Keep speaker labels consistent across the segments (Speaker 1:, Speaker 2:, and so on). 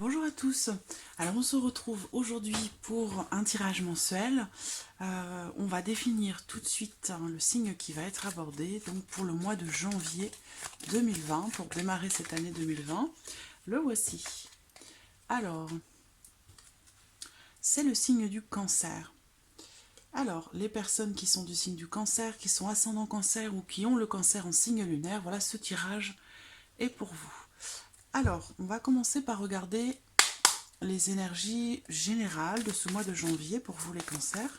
Speaker 1: Bonjour à tous, alors on se retrouve aujourd'hui pour un tirage mensuel. On va définir tout de suite le signe qui va être abordé, donc pour le mois de janvier 2020, pour démarrer cette année 2020. Le voici. Alors, c'est le signe du cancer. Alors, les personnes qui sont du signe du cancer, qui sont ascendant cancer ou qui ont le cancer en signe lunaire, voilà, ce tirage est pour vous. Alors, on va commencer par regarder les énergies générales de ce mois de janvier pour vous les cancers.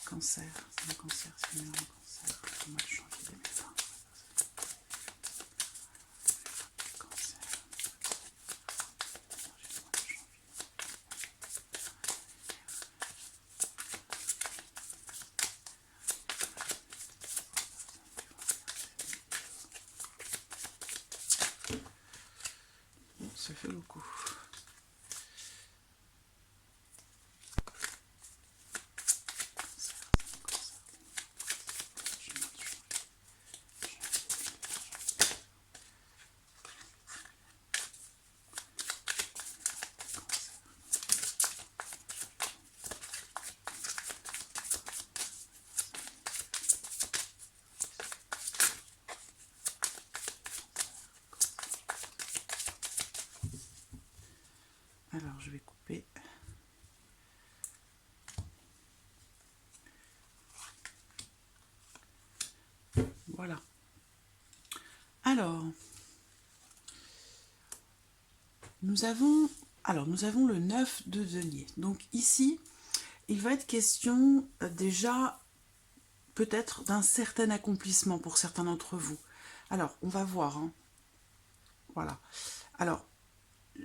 Speaker 1: Cancer, c'est le cancer, c'est le cancer, le mois de janvier 2020. Cancer, bon, ça fait beaucoup. Alors, je vais couper. Voilà. Alors, nous avons le 9 de denier. Donc ici, il va être question déjà peut-être d'un certain accomplissement pour certains d'entre vous. Alors, on va voir. Hein. Voilà. Alors,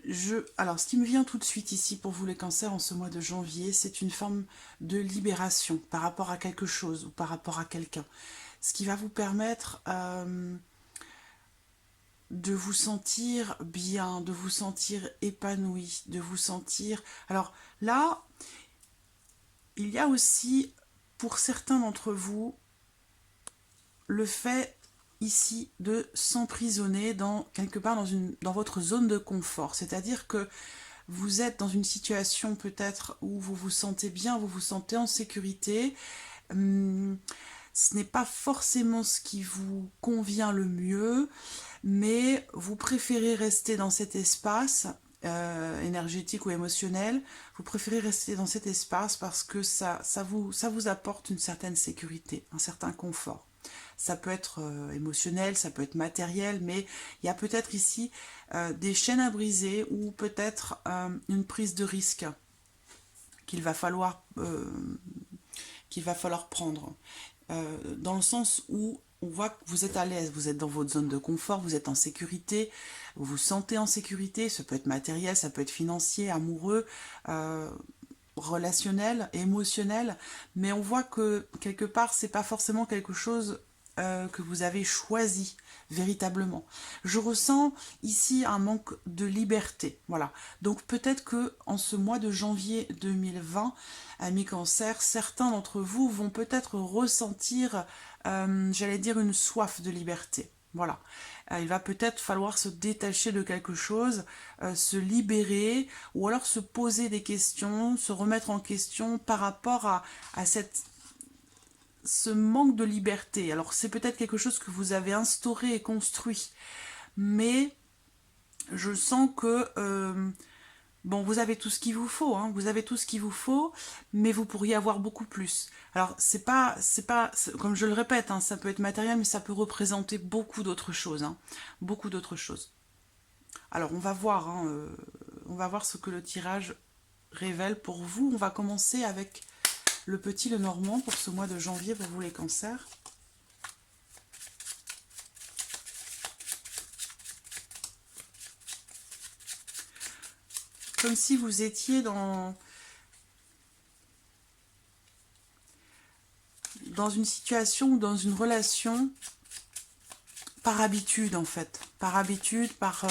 Speaker 1: ce qui me vient tout de suite ici pour vous les cancers en ce mois de janvier, c'est une forme de libération par rapport à quelque chose ou par rapport à quelqu'un. Ce qui va vous permettre de vous sentir bien, de vous sentir épanoui, de vous sentir... Alors là, il y a aussi, pour certains d'entre vous, le fait ici de s'emprisonner quelque part dans votre zone de confort. C'est-à-dire que vous êtes dans une situation peut-être où vous vous sentez bien, vous vous sentez en sécurité. Ce n'est pas forcément ce qui vous convient le mieux, mais vous préférez rester dans cet espace énergétique ou émotionnel. Vous préférez rester dans cet espace parce que ça vous apporte une certaine sécurité, un certain confort. Ça peut être émotionnel, ça peut être matériel, mais il y a peut-être ici des chaînes à briser ou peut-être une prise de risque qu'il va falloir prendre. Dans le sens où on voit que vous êtes à l'aise, vous êtes dans votre zone de confort, vous êtes en sécurité, vous vous sentez en sécurité, ça peut être matériel, ça peut être financier, amoureux, relationnel, émotionnel, mais on voit que quelque part c'est pas forcément quelque chose que vous avez choisi véritablement. Je ressens ici un manque de liberté, voilà. Donc peut-être que en ce mois de janvier 2020, amis cancer, certains d'entre vous vont peut-être ressentir, j'allais dire, une soif de liberté. Voilà, il va peut-être falloir se détacher de quelque chose, se libérer, ou alors se poser des questions, se remettre en question par rapport à ce manque de liberté. Alors c'est peut-être quelque chose que vous avez instauré et construit, mais je sens que bon, vous avez tout ce qu'il vous faut, hein, vous avez tout ce qu'il vous faut, mais vous pourriez avoir beaucoup plus. Alors c'est pas, comme je le répète, hein, ça peut être matériel, mais ça peut représenter beaucoup d'autres choses, hein, beaucoup d'autres choses. Alors on va voir, hein, on va voir ce que le tirage révèle pour vous. On va commencer avec le petit Lenormand pour ce mois de janvier pour vous les cancers. Comme si vous étiez dans une situation ou dans une relation par habitude en fait. Par habitude, par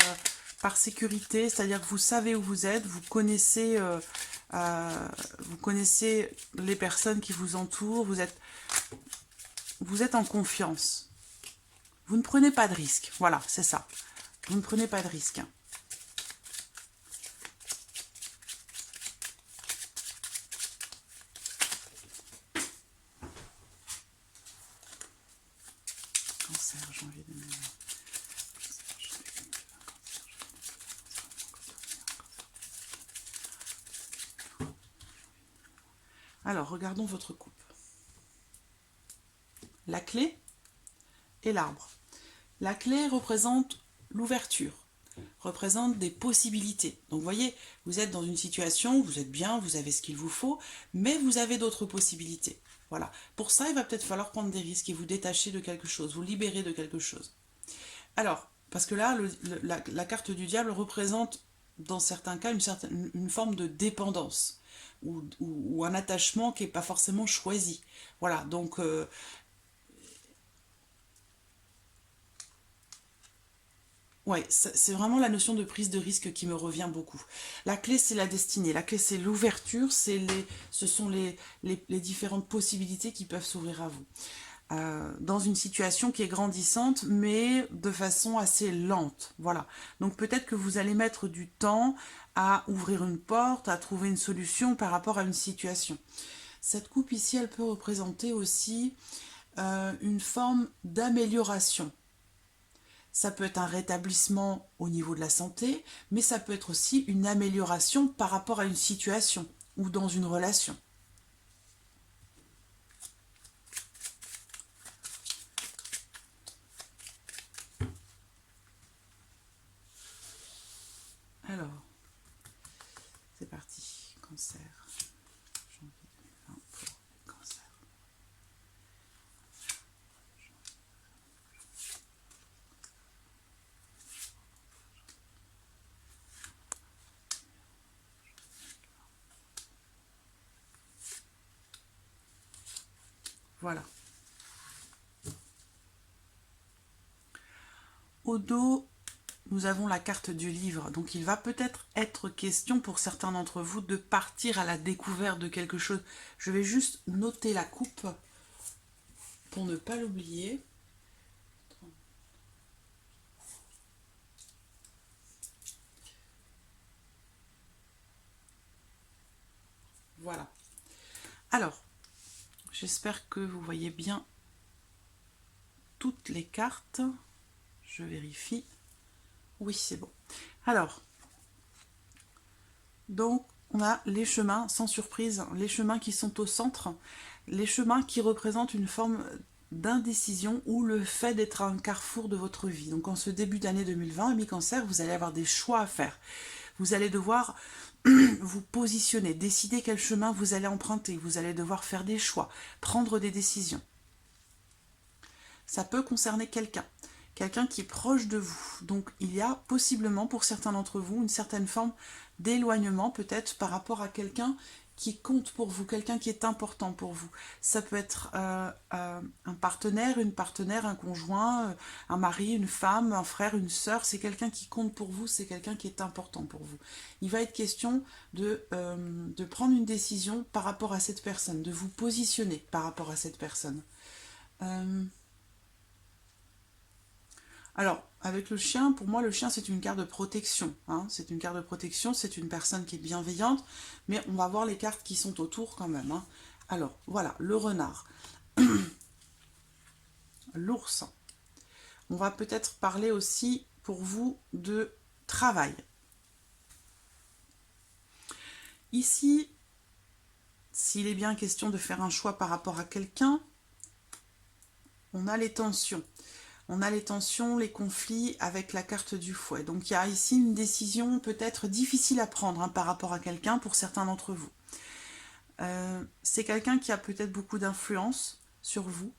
Speaker 1: sécurité, c'est-à-dire que vous savez où vous êtes, vous connaissez les personnes qui vous entourent, vous êtes en confiance. Vous ne prenez pas de risques, voilà, c'est ça. Vous ne prenez pas de risque. Hein. Cancer, janvier 2020. Alors, regardons votre coupe. La clé et l'arbre. La clé représente l'ouverture, représente des possibilités. Donc, vous voyez, vous êtes dans une situation, vous êtes bien, vous avez ce qu'il vous faut, mais vous avez d'autres possibilités. Voilà. Pour ça, il va peut-être falloir prendre des risques et vous détacher de quelque chose, vous libérer de quelque chose. Alors, parce que là, la carte du diable représente, dans certains cas, une forme de dépendance ou un attachement qui n'est pas forcément choisi. Voilà, donc... ouais, c'est vraiment la notion de prise de risque qui me revient beaucoup. La clé, c'est la destinée. La clé, c'est l'ouverture. Ce sont les différentes possibilités qui peuvent s'ouvrir à vous. Dans une situation qui est grandissante, mais de façon assez lente. Voilà. Donc peut-être que vous allez mettre du temps à ouvrir une porte, à trouver une solution par rapport à une situation. Cette coupe ici, elle peut représenter aussi une forme d'amélioration. Ça peut être un rétablissement au niveau de la santé, mais ça peut être aussi une amélioration par rapport à une situation ou dans une relation. Alors, c'est parti. Cancer. Janvier 2020 pour le cancer. Voilà. Au dos, nous avons la carte du livre. Donc il va peut-être être question pour certains d'entre vous de partir à la découverte de quelque chose. Je vais juste noter la coupe pour ne pas l'oublier. Voilà. Alors, j'espère que vous voyez bien toutes les cartes. Je vérifie. Oui, c'est bon. Alors, donc, on a les chemins, sans surprise, les chemins qui sont au centre, les chemins qui représentent une forme d'indécision ou le fait d'être à un carrefour de votre vie. Donc, en ce début d'année 2020, ami Cancer, vous allez avoir des choix à faire. Vous allez devoir vous positionner, décider quel chemin vous allez emprunter. Vous allez devoir faire des choix, prendre des décisions. Ça peut concerner quelqu'un qui est proche de vous. Donc il y a possiblement pour certains d'entre vous une certaine forme d'éloignement peut-être par rapport à quelqu'un qui compte pour vous, quelqu'un qui est important pour vous. Ça peut être un partenaire, une partenaire, un conjoint, un mari, une femme, un frère, une sœur. C'est quelqu'un qui compte pour vous, c'est quelqu'un qui est important pour vous. Il va être question de prendre une décision par rapport à cette personne, de vous positionner par rapport à cette personne. Alors, avec le chien, pour moi, le chien, c'est une carte de protection. Hein. C'est une carte de protection, c'est une personne qui est bienveillante, mais on va voir les cartes qui sont autour quand même. Hein. Alors, voilà, le renard. L'ours. On va peut-être parler aussi, pour vous, de travail. Ici, s'il est bien question de faire un choix par rapport à quelqu'un, on a les tensions. On a les tensions, les conflits avec la carte du fouet. Donc il y a ici une décision peut-être difficile à prendre hein, par rapport à quelqu'un pour certains d'entre vous. C'est quelqu'un qui a peut-être beaucoup d'influence sur vous.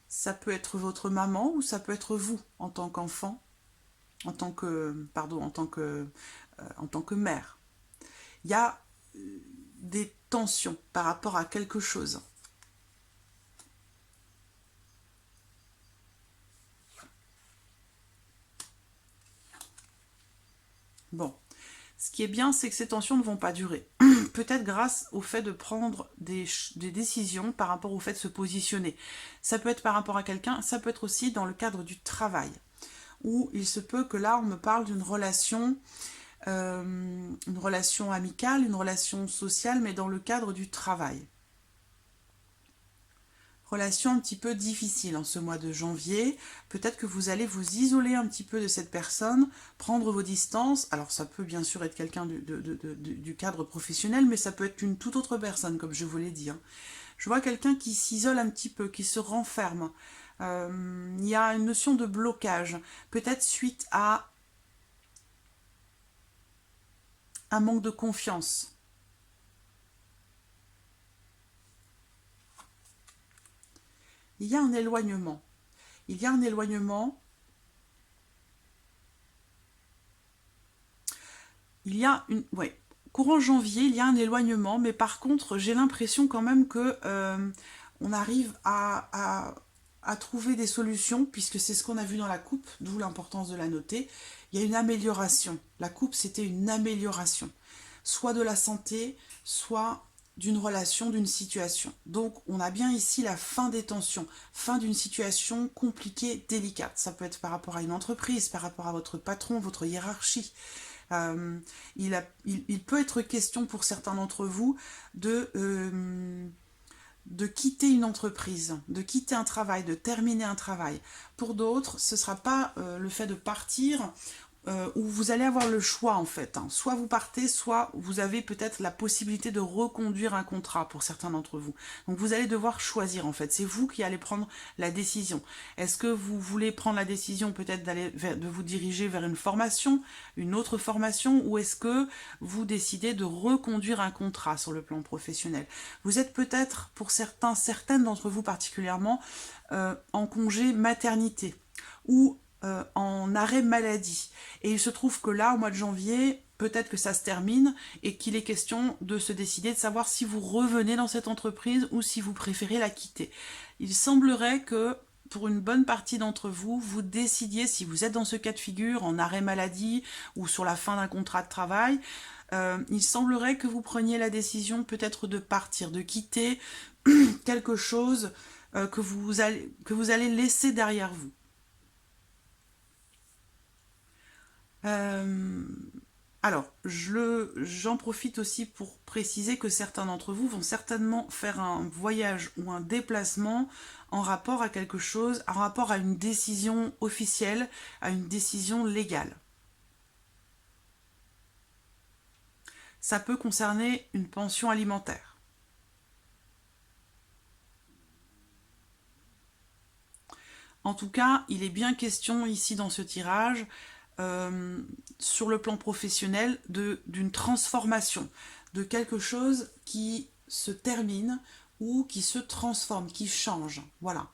Speaker 1: Ça peut être votre maman ou ça peut être vous en tant qu'enfant, en tant que mère. Il y a des tensions par rapport à quelque chose. Bon, ce qui est bien, c'est que ces tensions ne vont pas durer. Peut-être grâce au fait de prendre des décisions par rapport au fait de se positionner. Ça peut être par rapport à quelqu'un, ça peut être aussi dans le cadre du travail. ou il se peut que là, on me parle d'une relation amicale, une relation sociale, mais dans le cadre du travail. Relation un petit peu difficile en ce mois de janvier. Peut-être que vous allez vous isoler un petit peu de cette personne, prendre vos distances. Alors ça peut bien sûr être quelqu'un du cadre professionnel, mais ça peut être une toute autre personne, comme je vous l'ai dit. Je vois quelqu'un qui s'isole un petit peu, qui se renferme. Il y a une notion de blocage, peut-être suite à un manque de confiance. Il y a un éloignement. Il y a un éloignement. Il y a une... Ouais. Courant janvier, il y a un éloignement, mais par contre, j'ai l'impression quand même que on arrive à trouver des solutions, puisque c'est ce qu'on a vu dans la coupe, d'où l'importance de la noter. Il y a une amélioration. La coupe, c'était une amélioration. Soit de la santé, soit d'une relation, d'une situation. Donc, on a bien ici la fin des tensions, fin d'une situation compliquée, délicate. Ça peut être par rapport à une entreprise, par rapport à votre patron, votre hiérarchie. Il peut être question pour certains d'entre vous de quitter une entreprise, de quitter un travail, de terminer un travail. Pour d'autres, ce ne sera pas le fait de partir, où vous allez avoir le choix en fait. Soit vous partez, soit vous avez peut-être la possibilité de reconduire un contrat pour certains d'entre vous. Donc vous allez devoir choisir en fait. C'est vous qui allez prendre la décision. Est-ce que vous voulez prendre la décision peut-être de vous diriger vers une autre formation, ou est-ce que vous décidez de reconduire un contrat sur le plan professionnel? Vous êtes peut-être, pour certaines d'entre vous particulièrement, en congé maternité ou en arrêt maladie. Et il se trouve que là, au mois de janvier, peut-être que ça se termine et qu'il est question de se décider, de savoir si vous revenez dans cette entreprise ou si vous préférez la quitter. Il semblerait que pour une bonne partie d'entre vous, vous décidiez, si vous êtes dans ce cas de figure, en arrêt maladie ou sur la fin d'un contrat de travail, il semblerait que vous preniez la décision peut-être de partir, de quitter quelque chose que vous allez laisser derrière vous. Alors, j'en profite aussi pour préciser que certains d'entre vous vont certainement faire un voyage ou un déplacement en rapport à quelque chose, en rapport à une décision officielle, à une décision légale. Ça peut concerner une pension alimentaire. En tout cas, il est bien question ici dans ce tirage, sur le plan professionnel, d'une transformation, de quelque chose qui se termine ou qui se transforme, qui change. Voilà.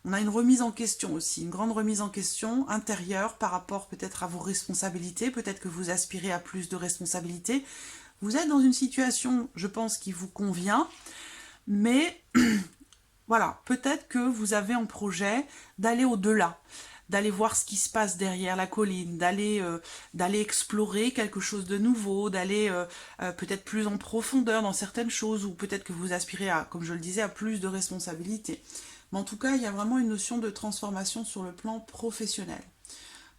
Speaker 1: On a une remise en question aussi, une grande remise en question intérieure par rapport peut-être à vos responsabilités, peut-être que vous aspirez à plus de responsabilités. Vous êtes dans une situation, je pense, qui vous convient, mais voilà, peut-être que vous avez en projet d'aller au-delà, d'aller voir ce qui se passe derrière la colline, d'aller explorer quelque chose de nouveau, d'aller peut-être plus en profondeur dans certaines choses, ou peut-être que vous aspirez à, comme je le disais, à plus de responsabilités. Mais en tout cas, il y a vraiment une notion de transformation sur le plan professionnel.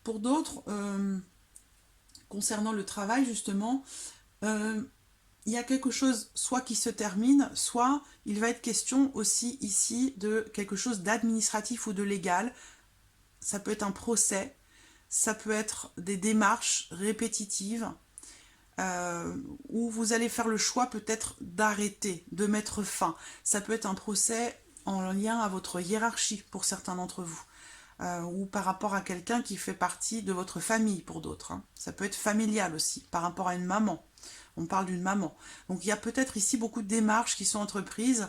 Speaker 1: Pour d'autres, concernant le travail justement, il y a quelque chose soit qui se termine, soit il va être question aussi ici de quelque chose d'administratif ou de légal. Ça peut être un procès, ça peut être des démarches répétitives, où vous allez faire le choix peut-être d'arrêter, de mettre fin. Ça peut être un procès en lien à votre hiérarchie pour certains d'entre vous, ou par rapport à quelqu'un qui fait partie de votre famille pour d'autres. Ça peut être familial aussi, par rapport à une maman. On parle d'une maman. Donc il y a peut-être ici beaucoup de démarches qui sont entreprises.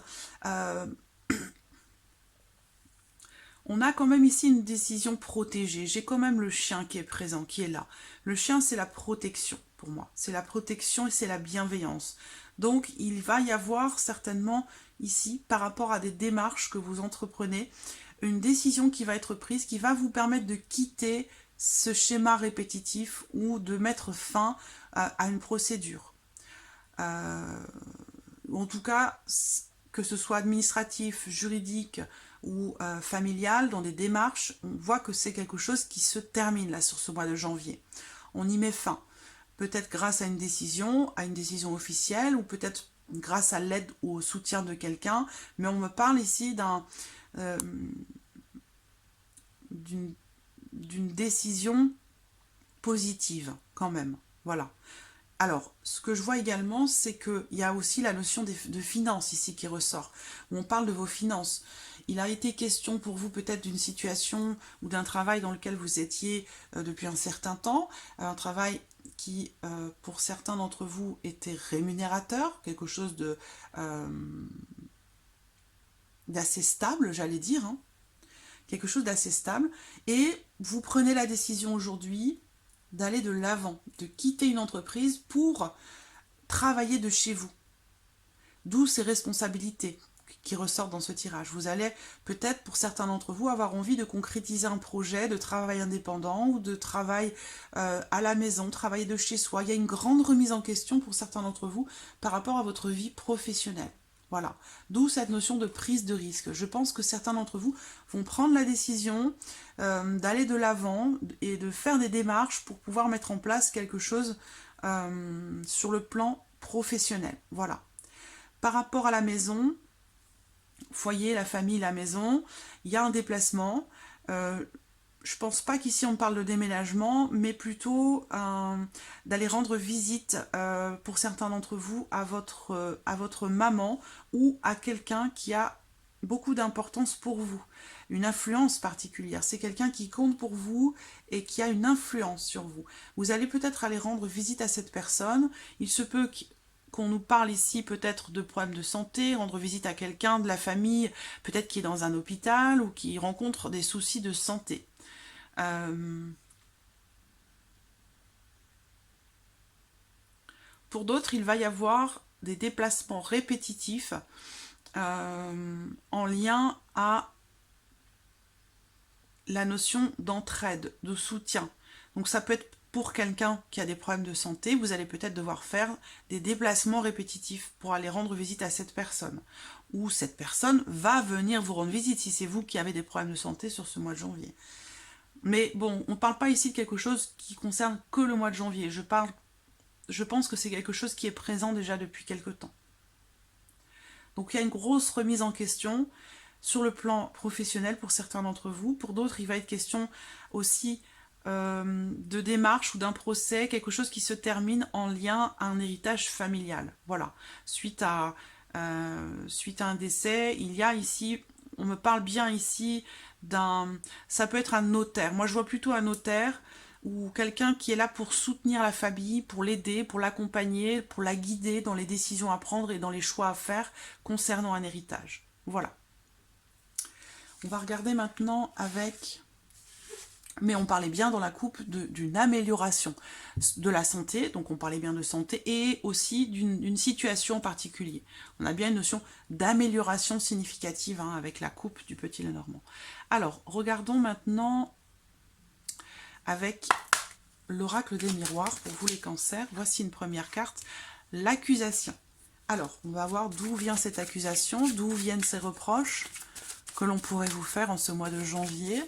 Speaker 1: On a quand même ici une décision protégée. J'ai quand même le chien qui est présent, qui est là. Le chien, c'est la protection pour moi. C'est la protection et c'est la bienveillance. Donc il va y avoir certainement ici, par rapport à des démarches que vous entreprenez, une décision qui va être prise, qui va vous permettre de quitter ce schéma répétitif ou de mettre fin à une procédure. En tout cas, que ce soit administratif, juridique ou familiales, dans des démarches, on voit que c'est quelque chose qui se termine là sur ce mois de janvier. On y met fin. Peut-être grâce à une décision officielle, ou peut-être grâce à l'aide ou au soutien de quelqu'un, mais on me parle ici d'une décision positive quand même. Voilà. Alors, ce que je vois également, c'est qu'il y a aussi la notion de finances ici qui ressort, où on parle de vos finances. Il a été question pour vous peut-être d'une situation ou d'un travail dans lequel vous étiez depuis un certain temps, un travail qui, pour certains d'entre vous, était rémunérateur, quelque chose d'assez stable, j'allais dire, hein, quelque chose d'assez stable, et vous prenez la décision aujourd'hui d'aller de l'avant, de quitter une entreprise pour travailler de chez vous. D'où ces responsabilités qui ressortent dans ce tirage. Vous allez peut-être, pour certains d'entre vous, avoir envie de concrétiser un projet de travail indépendant ou de travail à la maison, travailler de chez soi. Il y a une grande remise en question pour certains d'entre vous par rapport à votre vie professionnelle. Voilà, d'où cette notion de prise de risque. Je pense que certains d'entre vous vont prendre la décision d'aller de l'avant et de faire des démarches pour pouvoir mettre en place quelque chose sur le plan professionnel. Voilà. Par rapport à la maison, foyer, la famille, la maison, il y a un déplacement. Je pense pas qu'ici on parle de déménagement, mais plutôt d'aller rendre visite pour certains d'entre vous à votre maman ou à quelqu'un qui a beaucoup d'importance pour vous, une influence particulière. C'est quelqu'un qui compte pour vous et qui a une influence sur vous. Vous allez peut-être aller rendre visite à cette personne. Il se peut qu'on nous parle ici peut-être de problèmes de santé, rendre visite à quelqu'un de la famille, peut-être qui est dans un hôpital ou qui rencontre des soucis de santé. Pour d'autres, il va y avoir des déplacements répétitifs en lien à la notion d'entraide, de soutien. Donc ça peut être pour quelqu'un qui a des problèmes de santé, vous allez peut-être devoir faire des déplacements répétitifs pour aller rendre visite à cette personne. Ou cette personne va venir vous rendre visite si c'est vous qui avez des problèmes de santé sur ce mois de janvier. Mais bon, on ne parle pas ici de quelque chose qui concerne que le mois de janvier. Je pense que c'est quelque chose qui est présent déjà depuis quelque temps. Donc il y a une grosse remise en question sur le plan professionnel pour certains d'entre vous. Pour d'autres, il va être question aussi de démarche ou d'un procès, quelque chose qui se termine en lien à un héritage familial. Voilà. Suite à un décès, il y a ici, on me parle bien ici ça peut être un notaire. Moi, je vois plutôt un notaire ou quelqu'un qui est là pour soutenir la famille, pour l'aider, pour l'accompagner, pour la guider dans les décisions à prendre et dans les choix à faire concernant un héritage. Voilà. On va regarder maintenant avec... Mais on parlait bien dans la coupe d'une amélioration de la santé, donc on parlait bien de santé, et aussi d'une situation en particulier. On a bien une notion d'amélioration significative avec la coupe du Petit Lenormand. Alors, regardons maintenant avec l'oracle des miroirs pour vous les cancers. Voici une première carte, l'accusation. Alors, on va voir d'où vient cette accusation, d'où viennent ces reproches que l'on pourrait vous faire en ce mois de janvier.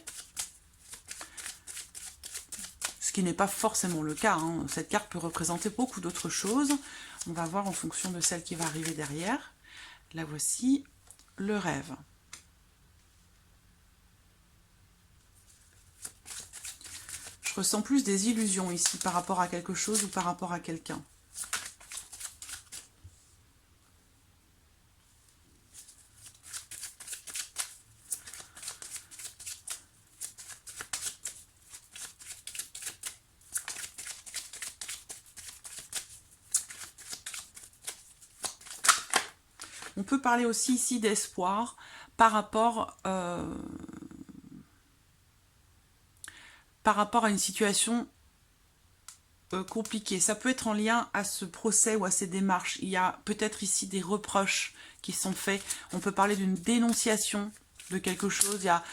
Speaker 1: Ce qui n'est pas forcément le cas. Cette carte peut représenter beaucoup d'autres choses. On va voir en fonction de celle qui va arriver derrière. La voici, le rêve. Je ressens plus des illusions ici par rapport à quelque chose ou par rapport à quelqu'un. On peut parler aussi ici d'espoir par rapport à une situation compliquée. Ça peut être en lien à ce procès ou à ces démarches. Il y a peut-être ici des reproches qui sont faits. On peut parler d'une dénonciation de quelque chose. Il y a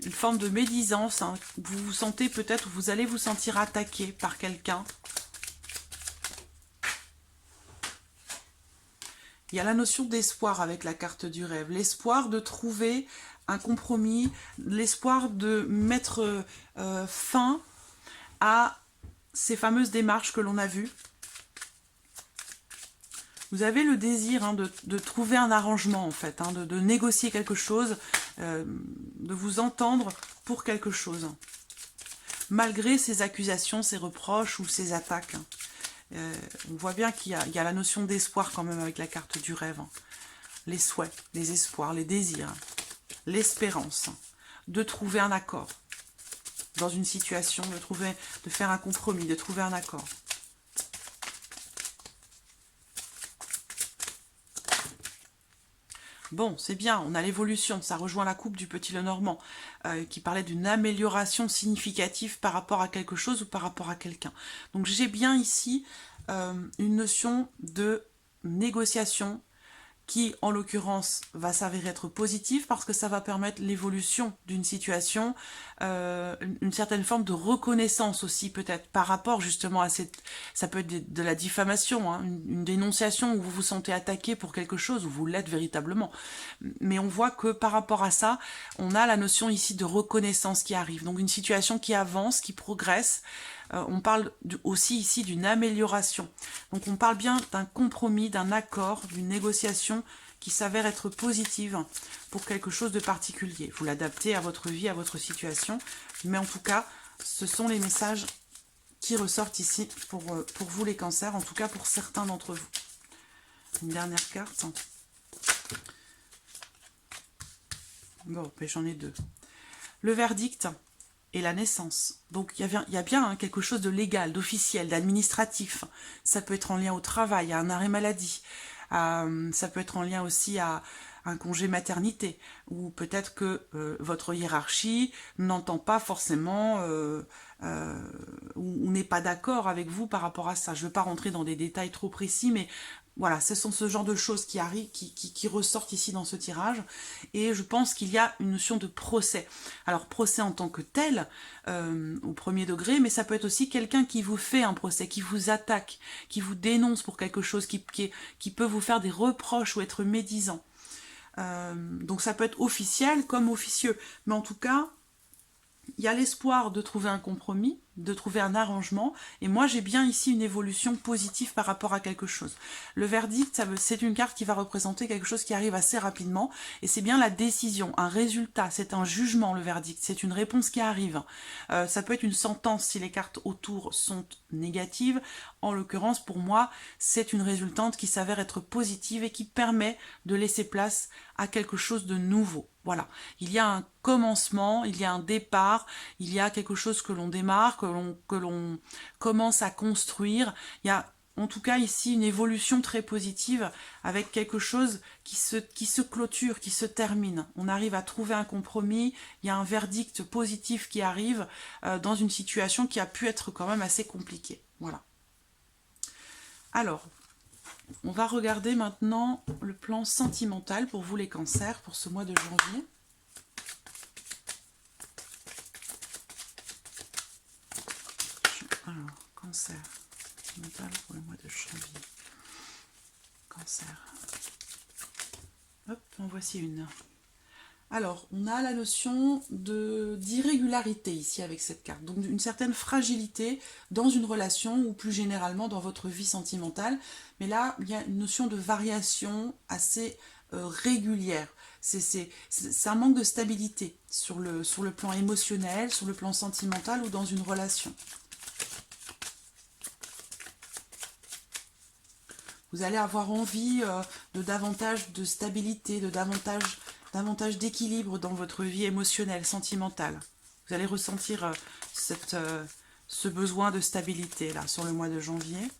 Speaker 1: une forme de médisance. Vous vous sentez peut-être, vous allez vous sentir attaqué par quelqu'un. Il y a la notion d'espoir avec la carte du rêve. L'espoir de trouver un compromis, l'espoir de mettre fin à ces fameuses démarches que l'on a vues. Vous avez le désir hein, de trouver un arrangement, en fait, hein, de négocier quelque chose, de vous entendre pour quelque chose. Malgré ces accusations, ces reproches ou ces attaques. On voit bien qu'il y a la notion d'espoir quand même avec la carte du rêve. Hein. Les souhaits, les espoirs, les désirs, l'espérance de trouver un accord dans une situation, de faire un compromis, de trouver un accord. Bon, c'est bien, on a l'évolution, ça rejoint la coupe du Petit Lenormand, qui parlait d'une amélioration significative par rapport à quelque chose ou par rapport à quelqu'un. Donc j'ai bien ici une notion de négociation qui, en l'occurrence, va s'avérer être positive parce que ça va permettre l'évolution d'une situation, une certaine forme de reconnaissance aussi peut-être par rapport justement à cette... Ça peut être de la diffamation, hein, une dénonciation où vous vous sentez attaqué pour quelque chose, où vous l'êtes véritablement. Mais on voit que par rapport à ça, on a la notion ici de reconnaissance qui arrive. Donc une situation qui avance, qui progresse. On parle aussi ici d'une amélioration. Donc on parle bien d'un compromis, d'un accord, d'une négociation qui s'avère être positive pour quelque chose de particulier. Vous l'adaptez à votre vie, à votre situation. Mais en tout cas, ce sont les messages qui ressortent ici pour vous les cancers, en tout cas pour certains d'entre vous. Une dernière carte. Bon, ben, j'en ai deux. Le verdict et la naissance. Donc il y a bien hein, quelque chose de légal, d'officiel, d'administratif. Ça peut être en lien au travail, à un arrêt maladie. Ça peut être en lien aussi à un congé maternité. Ou peut-être que votre hiérarchie n'entend pas forcément ou n'est pas d'accord avec vous par rapport à ça. Je ne veux pas rentrer dans des détails trop précis, mais voilà, ce sont ce genre de choses qui arrivent, qui ressortent ici dans ce tirage. Et je pense qu'il y a une notion de procès. Alors, procès en tant que tel, au premier degré, mais ça peut être aussi quelqu'un qui vous fait un procès, qui vous attaque, qui vous dénonce pour quelque chose, qui peut vous faire des reproches ou être médisant. Donc ça peut être officiel comme officieux. Mais en tout cas, il y a l'espoir de trouver un compromis, de trouver un arrangement, et moi j'ai bien ici une évolution positive par rapport à quelque chose. Le verdict, c'est une carte qui va représenter quelque chose qui arrive assez rapidement, et c'est bien la décision, un résultat, c'est un jugement le verdict, c'est une réponse qui arrive. Ça peut être une sentence si les cartes autour sont négatives, en l'occurrence pour moi c'est une résultante qui s'avère être positive et qui permet de laisser place à quelque chose de nouveau. Voilà, il y a un commencement, il y a un départ, il y a quelque chose que l'on démarre, que l'on commence à construire. Il y a en tout cas ici une évolution très positive avec quelque chose qui se clôture, qui se termine. On arrive à trouver un compromis, il y a un verdict positif qui arrive dans une situation qui a pu être quand même assez compliquée. Voilà. Alors, on va regarder maintenant le plan sentimental pour vous les cancers pour ce mois de janvier. Alors, cancer sentimental pour le mois de janvier. Cancer. Hop, en voici une. Alors, on a la notion d'irrégularité ici avec cette carte. Donc, une certaine fragilité dans une relation ou plus généralement dans votre vie sentimentale. Mais là, il y a une notion de variation assez régulière. C'est un manque de stabilité sur le plan émotionnel, sur le plan sentimental ou dans une relation. Vous allez avoir envie de davantage de stabilité, de davantage d'équilibre dans votre vie émotionnelle, sentimentale. Vous allez ressentir ce besoin de stabilité là sur le mois de janvier.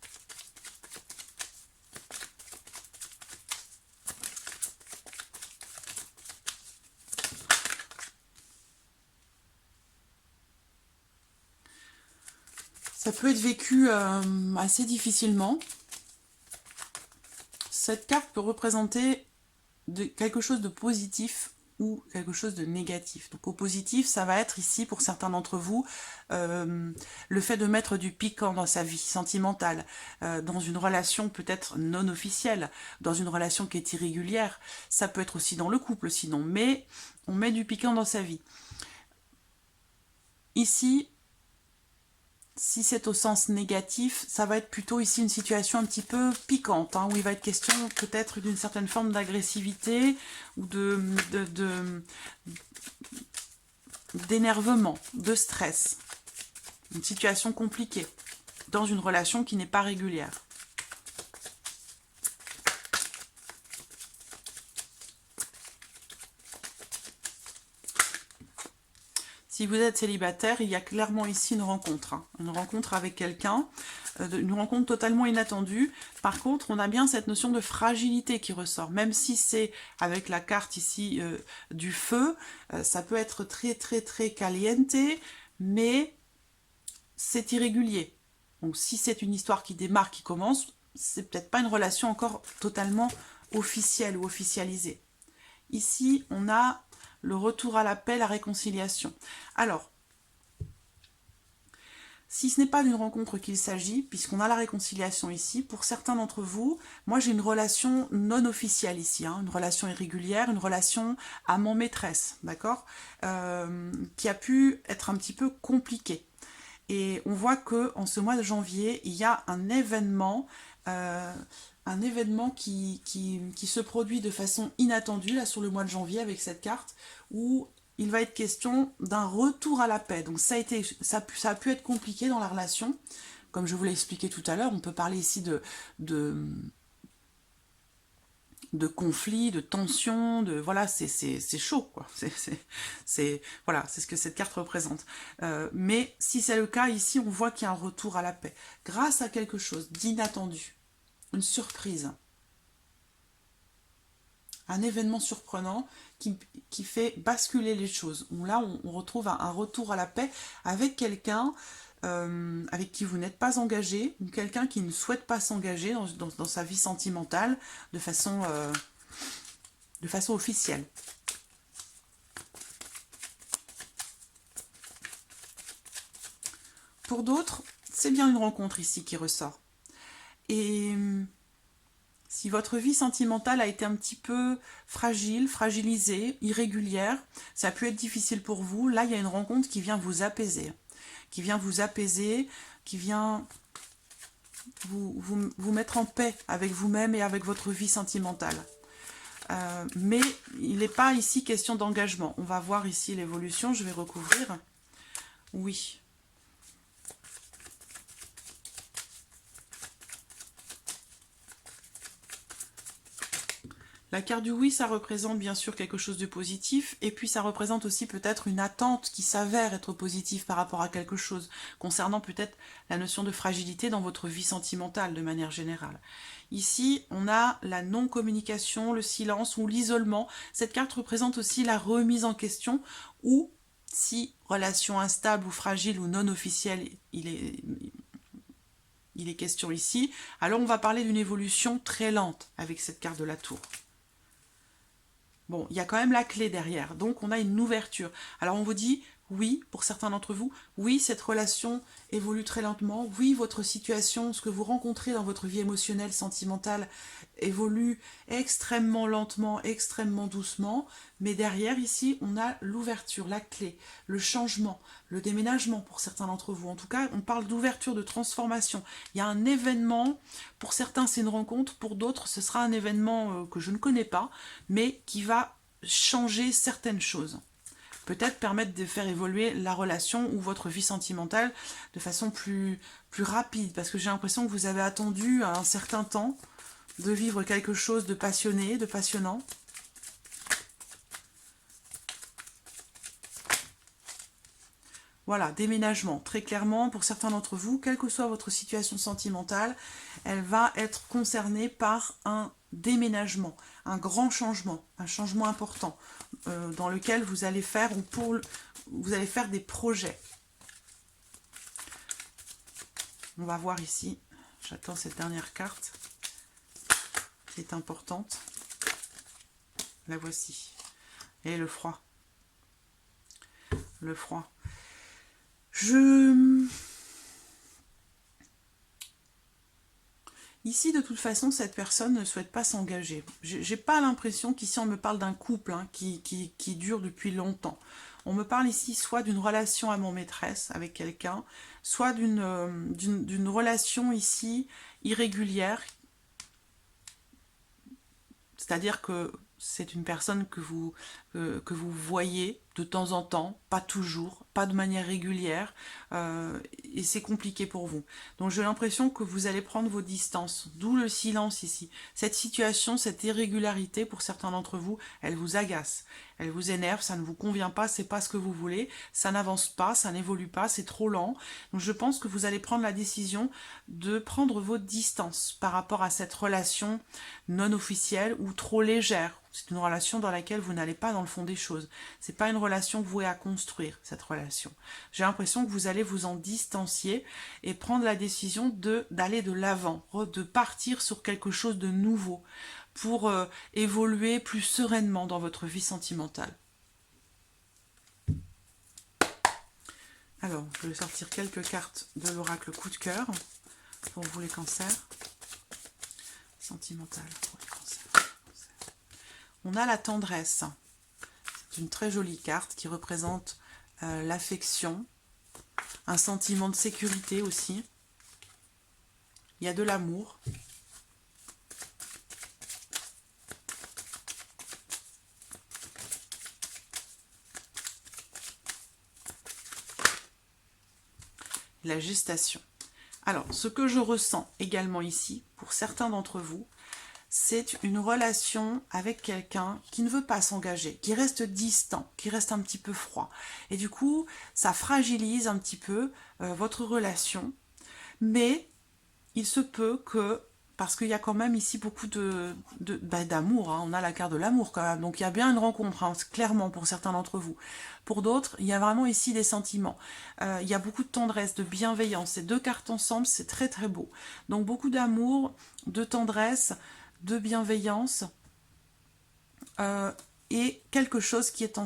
Speaker 1: Ça peut être vécu assez difficilement. Cette carte peut représenter quelque chose de positif ou quelque chose de négatif. Donc au positif, ça va être ici, pour certains d'entre vous, le fait de mettre du piquant dans sa vie sentimentale, dans une relation peut-être non officielle, dans une relation qui est irrégulière. Ça peut être aussi dans le couple sinon, mais on met du piquant dans sa vie. Ici, si c'est au sens négatif, ça va être plutôt ici une situation un petit peu piquante, hein, où il va être question peut-être d'une certaine forme d'agressivité ou d'énervement, de stress. Une situation compliquée dans une relation qui n'est pas régulière. Si vous êtes célibataire, il y a clairement ici une rencontre. Hein, une rencontre avec quelqu'un, une rencontre totalement inattendue. Par contre, on a bien cette notion de fragilité qui ressort. Même si c'est avec la carte ici du feu, ça peut être très très très caliente, mais c'est irrégulier. Donc si c'est une histoire qui démarre, qui commence, c'est peut-être pas une relation encore totalement officielle ou officialisée. Ici, on a le retour à la paix, la réconciliation. Alors, si ce n'est pas d'une rencontre qu'il s'agit, puisqu'on a la réconciliation ici, pour certains d'entre vous, moi j'ai une relation non officielle ici, hein, une relation irrégulière, une relation amant-maîtresse, d'accord, qui a pu être un petit peu compliquée. Et on voit que en ce mois de janvier, il y a un événement qui se produit de façon inattendue, là sur le mois de janvier avec cette carte, où il va être question d'un retour à la paix. Donc ça a pu être compliqué dans la relation, comme je vous l'ai expliqué tout à l'heure. On peut parler ici de conflits, de tensions, voilà, c'est chaud, quoi. Voilà, c'est ce que cette carte représente. Mais si c'est le cas, ici, on voit qu'il y a un retour à la paix, grâce à quelque chose d'inattendu, une surprise, un événement surprenant qui fait basculer les choses. Où là, on retrouve un retour à la paix avec quelqu'un avec qui vous n'êtes pas engagé, ou quelqu'un qui ne souhaite pas s'engager dans sa vie sentimentale de façon officielle. Pour d'autres, c'est bien une rencontre ici qui ressort. Et si votre vie sentimentale a été un petit peu fragile, fragilisée, irrégulière, ça a pu être difficile pour vous, là il y a une rencontre qui vient vous apaiser. Qui vient vous mettre en paix avec vous-même et avec votre vie sentimentale. Mais il n'est pas ici question d'engagement. On va voir ici l'évolution, je vais recouvrir. Oui. La carte du oui, ça représente bien sûr quelque chose de positif, et puis ça représente aussi peut-être une attente qui s'avère être positive par rapport à quelque chose, concernant peut-être la notion de fragilité dans votre vie sentimentale de manière générale. Ici, on a la non-communication, le silence ou l'isolement. Cette carte représente aussi la remise en question, ou si relation instable ou fragile ou non officielle, il est question ici, alors on va parler d'une évolution très lente avec cette carte de la tour. Bon, il y a quand même la clé derrière, donc on a une ouverture. Alors on vous dit, oui, pour certains d'entre vous, oui, cette relation évolue très lentement, oui, votre situation, ce que vous rencontrez dans votre vie émotionnelle, sentimentale, évolue extrêmement lentement, extrêmement doucement, mais derrière, ici, on a l'ouverture, la clé, le changement, le déménagement pour certains d'entre vous. En tout cas, on parle d'ouverture, de transformation. Il y a un événement, pour certains c'est une rencontre, pour d'autres ce sera un événement que je ne connais pas, mais qui va changer certaines choses. Peut-être permettre de faire évoluer la relation ou votre vie sentimentale de façon plus rapide, parce que j'ai l'impression que vous avez attendu un certain temps de vivre quelque chose de passionné, de passionnant. Voilà, déménagement, très clairement, pour certains d'entre vous, quelle que soit votre situation sentimentale, elle va être concernée par un déménagement, un grand changement, un changement important, dans lequel vous allez faire, vous allez faire des projets. On va voir ici, j'attends cette dernière carte, qui est importante. La voici. Et le froid. Le froid. Ici, de toute façon, cette personne ne souhaite pas s'engager. J'ai pas l'impression qu'ici, on me parle d'un couple hein, qui dure depuis longtemps. On me parle ici soit d'une relation amant-maîtresse avec quelqu'un, soit d'une relation ici irrégulière. C'est-à-dire que c'est une personne que vous voyez de temps en temps, pas toujours, pas de manière régulière, et c'est compliqué pour vous. Donc j'ai l'impression que vous allez prendre vos distances, d'où le silence ici. Cette situation, cette irrégularité, pour certains d'entre vous, elle vous agace, elle vous énerve, ça ne vous convient pas, c'est pas ce que vous voulez, ça n'avance pas, ça n'évolue pas, c'est trop lent. Donc je pense que vous allez prendre la décision de prendre vos distances par rapport à cette relation non officielle ou trop légère. C'est une relation dans laquelle vous n'allez pas dans le fond des choses. C'est pas une relation vouée à construire, cette relation. J'ai l'impression que vous allez vous en distancier et prendre la décision d'aller de l'avant, de partir sur quelque chose de nouveau pour évoluer plus sereinement dans votre vie sentimentale. Alors, je vais sortir quelques cartes de l'oracle coup de cœur pour vous les cancers. Sentimental pour les cancers. On a la tendresse. C'est une très jolie carte qui représente l'affection, un sentiment de sécurité aussi. Il y a de l'amour. La gestation. Alors, ce que je ressens également ici, pour certains d'entre vous, c'est une relation avec quelqu'un qui ne veut pas s'engager, qui reste distant, qui reste un petit peu froid. Et du coup, ça fragilise un petit peu votre relation. Mais il se peut que, parce qu'il y a quand même ici beaucoup d'amour, hein, on a la carte de l'amour quand même, donc il y a bien une rencontre, hein, clairement pour certains d'entre vous. Pour d'autres, il y a vraiment ici des sentiments. Il y a beaucoup de tendresse, de bienveillance. Ces deux cartes ensemble, c'est très très beau. Donc beaucoup d'amour, de tendresse, de bienveillance et quelque chose qui est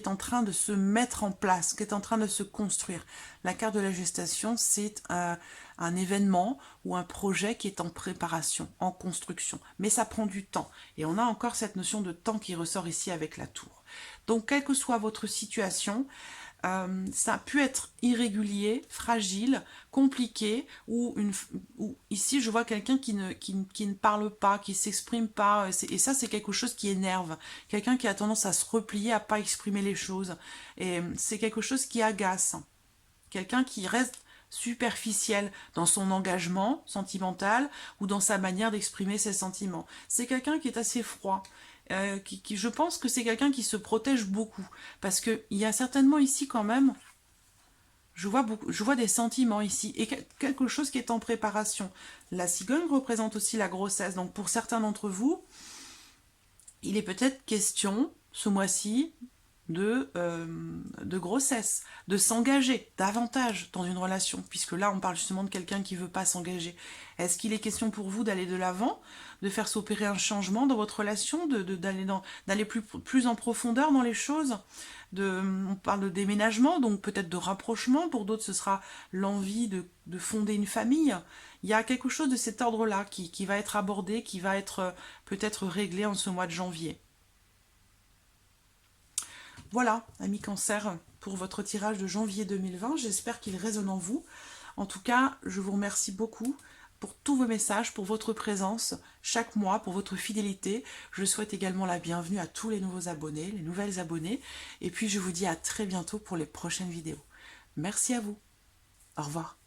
Speaker 1: en train de se mettre en place, qui est en train de se construire. La carte de la gestation, c'est un événement ou un projet qui est en préparation, en construction. Mais ça prend du temps. Et on a encore cette notion de temps qui ressort ici avec la tour. Donc, quelle que soit votre situation, ça a pu être irrégulier, fragile, compliqué, ou ici je vois quelqu'un qui ne parle pas, qui s'exprime pas, et ça c'est quelque chose qui énerve, quelqu'un qui a tendance à se replier, à pas exprimer les choses, et c'est quelque chose qui agace, quelqu'un qui reste superficiel dans son engagement sentimental ou dans sa manière d'exprimer ses sentiments. C'est quelqu'un qui est assez froid. Je pense que c'est quelqu'un qui se protège beaucoup. Parce qu'il y a certainement ici quand même, je vois des sentiments ici. Et quelque chose qui est en préparation. La cigogne représente aussi la grossesse. Donc pour certains d'entre vous, il est peut-être question, ce mois-ci, de grossesse, de s'engager davantage dans une relation, puisque là on parle justement de quelqu'un qui ne veut pas s'engager. Est-ce qu'il est question pour vous d'aller de l'avant, de faire s'opérer un changement dans votre relation, d'aller plus en profondeur dans les choses? On parle de déménagement, donc peut-être de rapprochement, pour d'autres ce sera l'envie de fonder une famille. Il y a quelque chose de cet ordre-là qui va être abordé, qui va être peut-être réglé en ce mois de janvier. Voilà, amis Cancer, pour votre tirage de janvier 2020. J'espère qu'il résonne en vous. En tout cas, je vous remercie beaucoup pour tous vos messages, pour votre présence chaque mois, pour votre fidélité. Je souhaite également la bienvenue à tous les nouveaux abonnés, les nouvelles abonnées. Et puis, je vous dis à très bientôt pour les prochaines vidéos. Merci à vous. Au revoir.